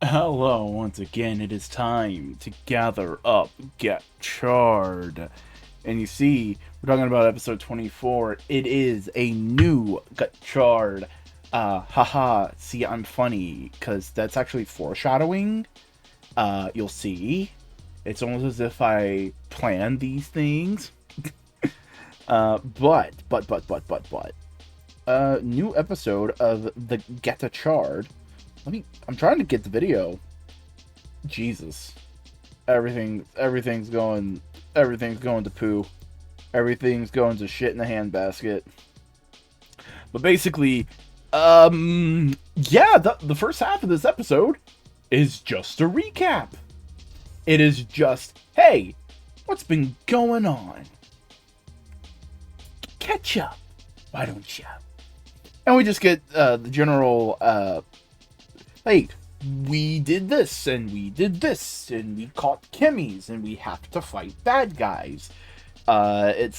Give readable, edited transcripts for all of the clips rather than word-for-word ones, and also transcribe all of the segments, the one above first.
Hello, once again, it is time to gather up Gotchard. And you see, we're talking about episode 24. It is a new Gotchard. Haha, see, I'm funny, because that's actually foreshadowing. You'll see. It's almost as if I planned these things. But. New episode of the Gotchard. I'm trying to get the video. Jesus. Everything's going to poo. Everything's going to shit in the handbasket. But basically, yeah, the first half of this episode is just a recap. It is just, hey, what's been going on? Catch up, why don't you? And we just get the general, hey, we did this, and we did this, and we caught Kimmys, and we have to fight bad guys. It's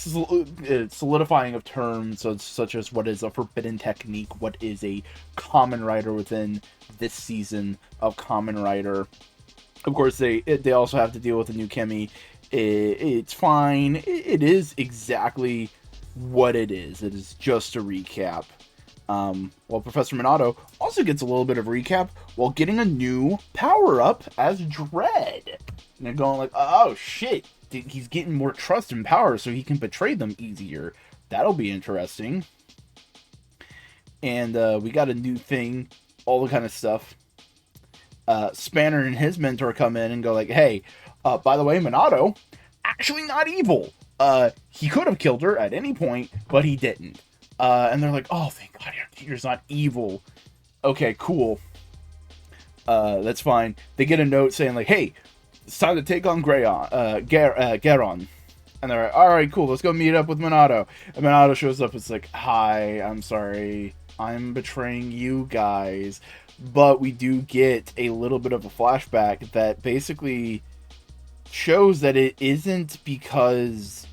solidifying of terms such as what is a forbidden technique, what is a Kamen Rider within this season of Kamen Rider. Of course, they also have to deal with a new Kimmy. It's fine. It is exactly what it is. It is just a recap. Well, Professor Minato also gets a little bit of recap while getting a new power-up as Dread. And they're going like, oh shit, he's getting more trust and power so he can betray them easier. That'll be interesting. And we got a new thing, all the kind of stuff. Spanner and his mentor come in and go like, hey, by the way, Minato, actually not evil. He could have killed her at any point, but he didn't. And they're like, oh, thank God your teacher's not evil. Okay, cool. That's fine. They get a note saying like, hey, it's time to take on Garon. And they're like, alright, cool, let's go meet up with Minato. And Minato shows up, it's like, hi, I'm sorry, I'm betraying you guys. But we do get a little bit of a flashback that basically shows that it isn't because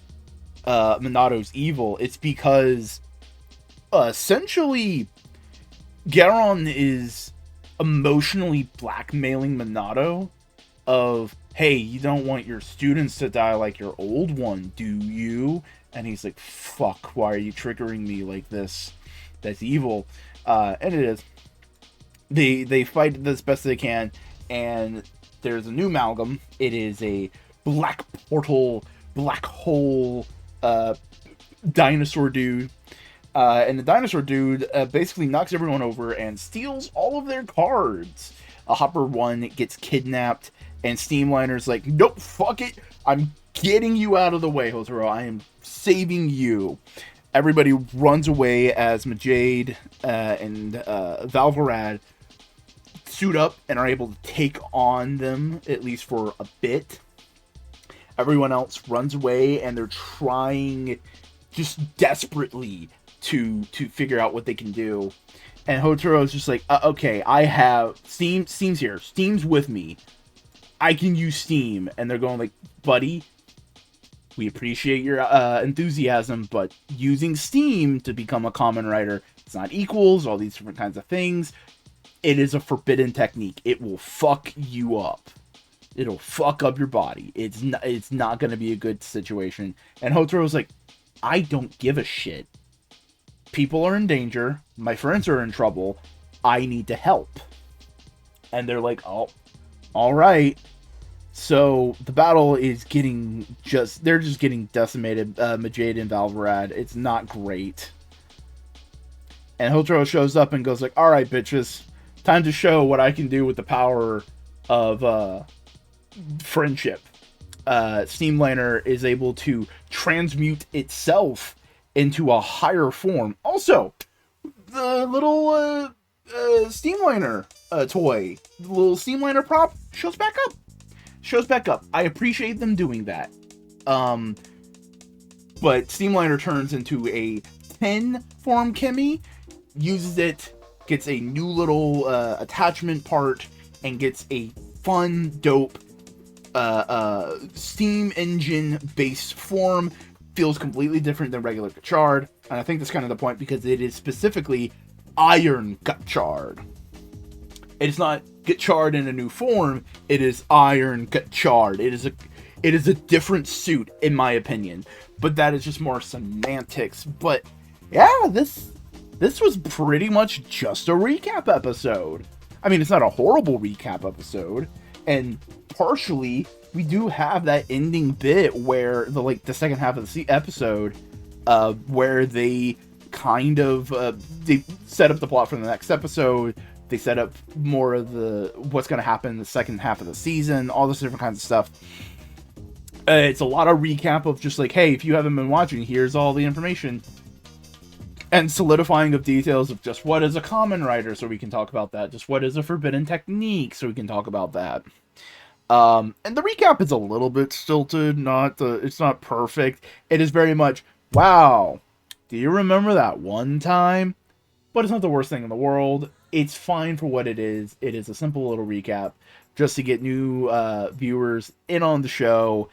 Minato's evil, it's because essentially Garon is emotionally blackmailing Minato of, hey, you don't want your students to die like your old one, do you? And he's like, fuck, why are you triggering me like this? That's evil. And it is. They fight as best they can, and there's a new amalgam. It is a black portal, black hole, dinosaur dude. And the dinosaur dude basically knocks everyone over and steals all of their cards. Hopper 1 gets kidnapped, and Steamliner's like, nope, fuck it. I'm getting you out of the way, Hotaro. I am saving you. Everybody runs away as Majade and Valvarad suit up and are able to take on them, at least for a bit. Everyone else runs away, and they're trying just desperately to figure out what they can do. And Hotaro's just like, okay, I have Steam's here. Steam's with me. I can use Steam. And they're going like, buddy, we appreciate your enthusiasm, but using Steam to become a Kamen Rider, it's not equals, all these different kinds of things. It is a forbidden technique. It will fuck you up. It'll fuck up your body. It's not going to be a good situation. And Hotaro's like, I don't give a shit. People are in danger. My friends are in trouble. I need to help. And they're like, oh, all right. So the battle is they're just getting decimated. Majade and Valvarad. It's not great. And Hotaro shows up and goes like, all right, bitches. Time to show what I can do with the power of friendship. Steamliner is able to transmute itself into a higher form. Also, the little Steamliner toy, the little Steamliner prop shows back up. I appreciate them doing that. But Steamliner turns into a 10 form Kimmy, uses it, gets a new little attachment part, and gets a fun, dope steam engine based form. Feels completely different than regular Gotchard, and I think that's kind of the point because it is specifically Iron Gotchard. It is not Gotchard in a new form. It is Iron Gotchard. It is a different suit, in my opinion. But that is just more semantics. But yeah, this was pretty much just a recap episode. I mean, it's not a horrible recap episode, and partially we do have that ending bit where the second half of the episode, where they kind of they set up the plot for the next episode. They set up more of what's going to happen in the second half of the season, all this different kinds of stuff. It's a lot of recap of just like, hey, if you haven't been watching, here's all the information. And solidifying of details of just what is a Kamen Rider, so we can talk about that. Just what is a forbidden technique, so we can talk about that. And the recap is a little bit stilted, it's not perfect. It is very much, wow, do you remember that one time? But it's not the worst thing in the world. It's fine for what it is. It is a simple little recap, just to get new viewers in on the show,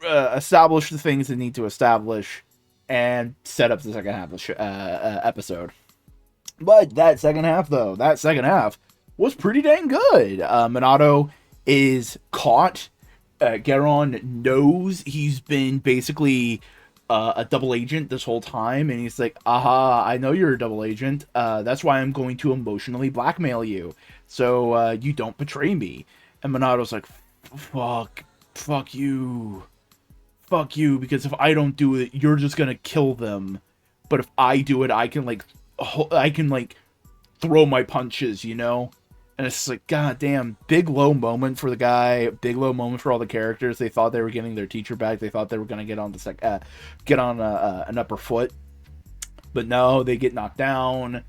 establish the things they need to establish, and set up the second half of the episode. But that second half was pretty dang good. Minato is caught. Geron knows he's been basically a double agent this whole time, and he's like, aha, I know you're a double agent. That's why I'm going to emotionally blackmail you, so you don't betray me. And Minato's like, fuck you, because if I don't do it, you're just gonna kill them. But if I do it, I can throw my punches, you know? And it's like, god damn, big low moment for the guy, big low moment for all the characters. They thought they were getting their teacher back. They thought they were gonna get on an upper foot, but no, they get knocked down.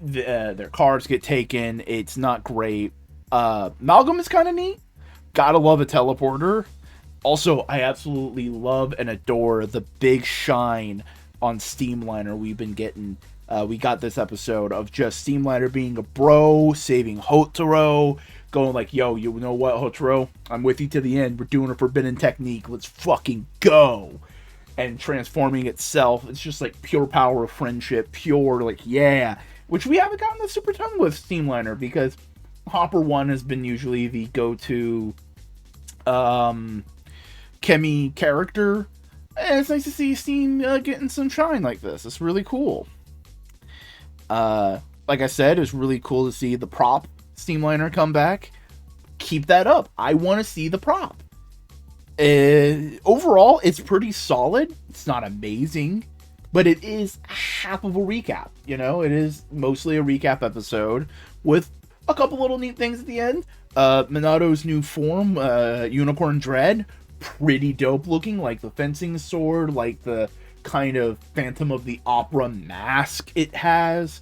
Their cars get taken. It's not great. Malcolm is kind of neat. Gotta love a teleporter. Also, I absolutely love and adore the big shine on Steamliner we've been getting. We got this episode of just Steamliner being a bro, saving Hotaro, going like, yo, you know what, Hotaro? I'm with you to the end. We're doing a forbidden technique. Let's fucking go. And transforming itself. It's just like pure power of friendship. Pure, like, yeah. Which we haven't gotten a super ton with Steamliner, because Hopper 1 has been usually the go-to Kemi character, and it's nice to see Steam getting some shine like this. It's really cool. Like I said, it's really cool to see the prop Steamliner come back. Keep that up. I want to see the prop. Overall, it's pretty solid. It's not amazing, but it is half of a recap. You know, it is mostly a recap episode with a couple little neat things at the end. Minato's new form, Unicorn Dread, pretty dope looking, like the fencing sword, like the kind of Phantom of the Opera mask it has.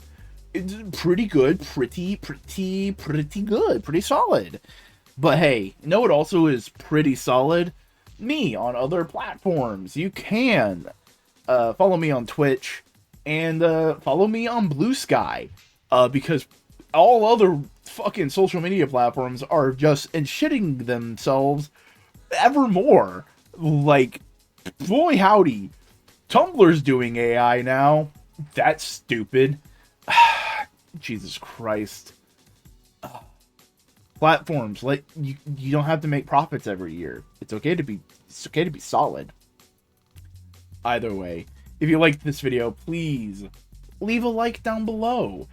It's pretty good, pretty good, pretty solid. But hey, you know what also is pretty solid? Me on other platforms. You can follow me on Twitch and follow me on Blue Sky, because all other fucking social media platforms are just shitting themselves ever more. Like, boy howdy, Tumblr's doing AI now. That's stupid. Jesus Christ. Platforms, like, you don't have to make profits every year. It's okay to be solid. Either way, if you liked this video, please leave a like down below.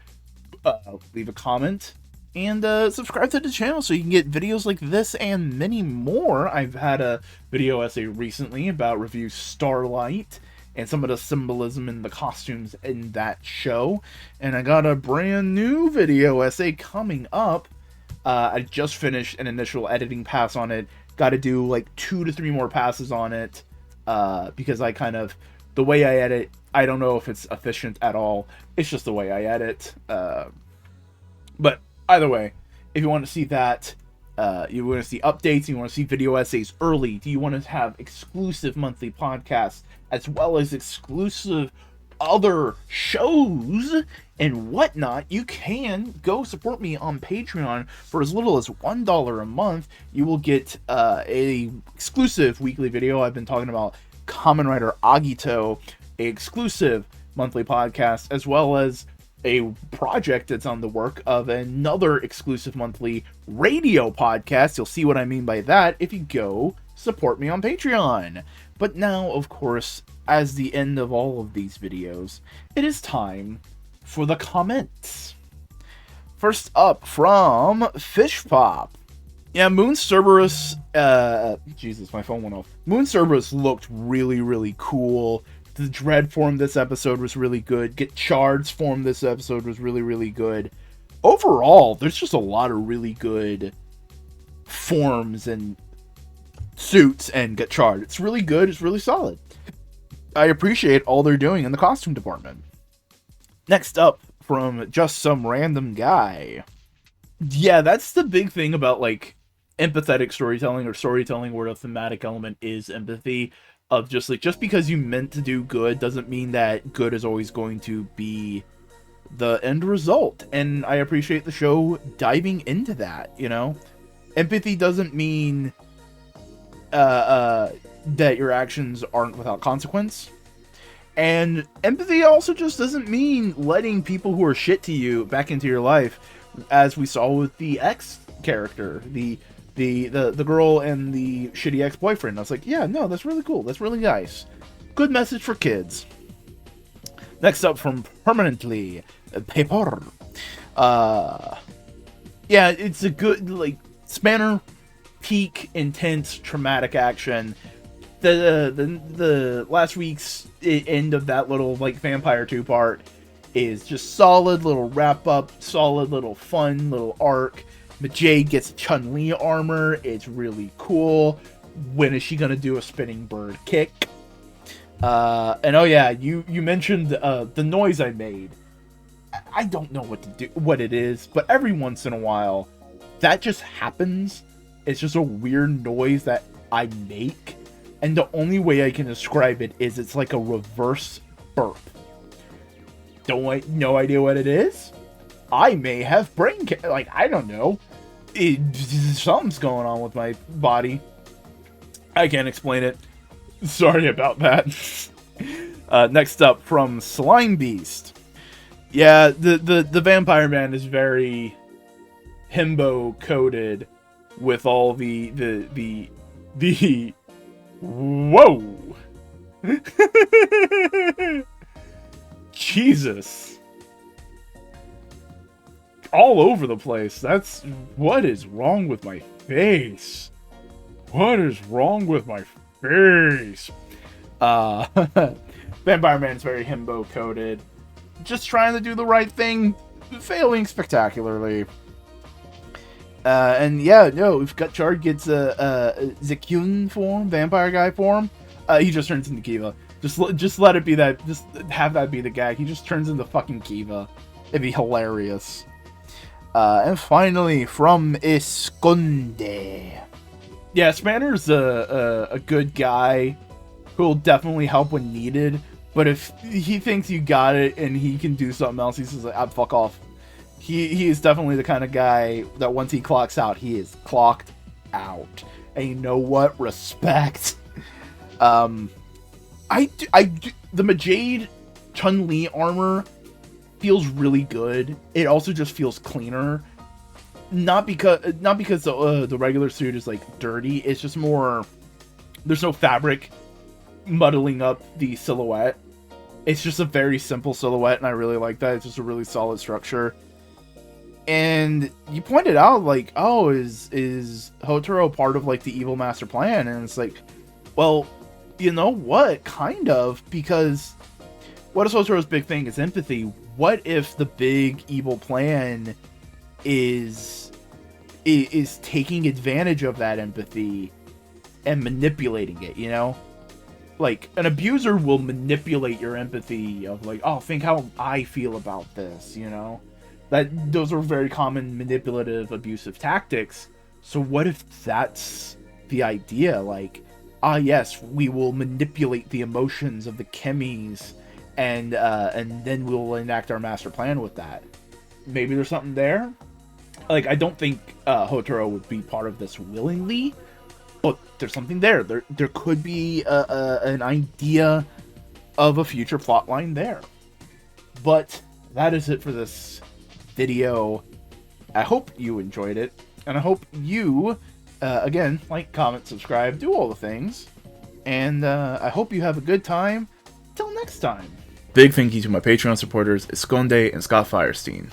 Leave a comment, and subscribe to the channel so you can get videos like this and many more. I've had a video essay recently about review Starlight and some of the symbolism in the costumes in that show, and I got a brand new video essay coming up. I just finished an initial editing pass on it. Got to do like 2 to 3 more passes on it, because the way I edit, I don't know if it's efficient at all. It's just the way I edit. But either way, if you want to see that, you want to see updates, you want to see video essays early, do you want to have exclusive monthly podcasts, as well as exclusive other shows and whatnot, you can go support me on Patreon for as little as $1 a month. You will get a exclusive weekly video. I've been talking about Kamen Rider Agito, a exclusive monthly podcast, as well as a project that's on the work of another exclusive monthly radio podcast. You'll see what I mean by that if you go support me on Patreon. But now, of course, as the end of all of these videos, it is time for the comments. First up from Fish Pop. Yeah, Moon Cerberus, Jesus, my phone went off. Moon Cerberus looked really, really cool. The Dread form this episode was really good. Gotchard's form this episode was really, really good. Overall, there's just a lot of really good forms and suits and Gotchard. It's really good. It's really solid. I appreciate all they're doing in the costume department. Next up, from Just Some Random Guy. Yeah, that's the big thing about, like, empathetic storytelling, or storytelling where the thematic element is empathy, of just, like, just because you meant to do good doesn't mean that good is always going to be the end result. And I appreciate the show diving into that, you know? Empathy doesn't mean that your actions aren't without consequence. And empathy also just doesn't mean letting people who are shit to you back into your life, as we saw with the ex character, the girl and the shitty ex-boyfriend. I was like, yeah, no, that's really cool. That's really nice. Good message for kids. Next up from Permanently Paper. Yeah, it's a good, like, spanner, peak, intense, traumatic action. The last week's end of that little, like, Vampire 2-part is just solid little wrap-up, solid little fun little arc. Jade gets Chun-Li armor. It's really cool. When is she gonna do a spinning bird kick? And oh yeah, you mentioned the noise I made. I don't know what it is, but every once in a while, that just happens. It's just a weird noise that I make, and the only way I can describe it is it's like a reverse burp. No idea what it is. I may have like, I don't know. Something's going on with my body. I can't explain it. Sorry about that. Next up from Slime Beast. Yeah, the Vampire Man is very himbo coded with all the whoa. Jesus. All over the place. That's what is wrong with my face. What is wrong with my face? Vampire Man is very himbo coded. Just trying to do the right thing, failing spectacularly. And yeah, no, if Gotchard gets a Zekyun form, vampire guy form, he just turns into Kiva. Just let it be that. Just have that be the gag. He just turns into fucking Kiva. It'd be hilarious. And finally, from Esconde. Yeah, Spanner's a good guy who'll definitely help when needed. But if he thinks you got it and he can do something else, he says, like, fuck off. He is definitely the kind of guy that once he clocks out, he is clocked out. And you know what? Respect. The Majade Chun-Li armor feels really good. It also just feels cleaner. Not because the regular suit is, like, dirty. It's just more, there's no fabric muddling up the silhouette. It's just a very simple silhouette, and I really like that. It's just a really solid structure. And you pointed out, like, oh, is Hotaro part of, like, the evil master plan? And it's like, well, you know what? Kind of, because what is Hotaro's big thing? Is empathy. What if the big evil plan is taking advantage of that empathy and manipulating it, you know? Like, an abuser will manipulate your empathy of, like, oh, think how I feel about this, you know? Those are very common manipulative, abusive tactics. So what if that's the idea? Like, yes, we will manipulate the emotions of the chemies, and then we'll enact our master plan with that. Maybe there's something there. Like, I don't think Hotaro would be part of this willingly, but there's something there. There could be an idea of a future plotline there. But that is it for this video. I hope you enjoyed it, and I hope you, again, like, comment, subscribe, do all the things, and I hope you have a good time. Till next time. Big thank you to my Patreon supporters, Esconde and Scott Firestein.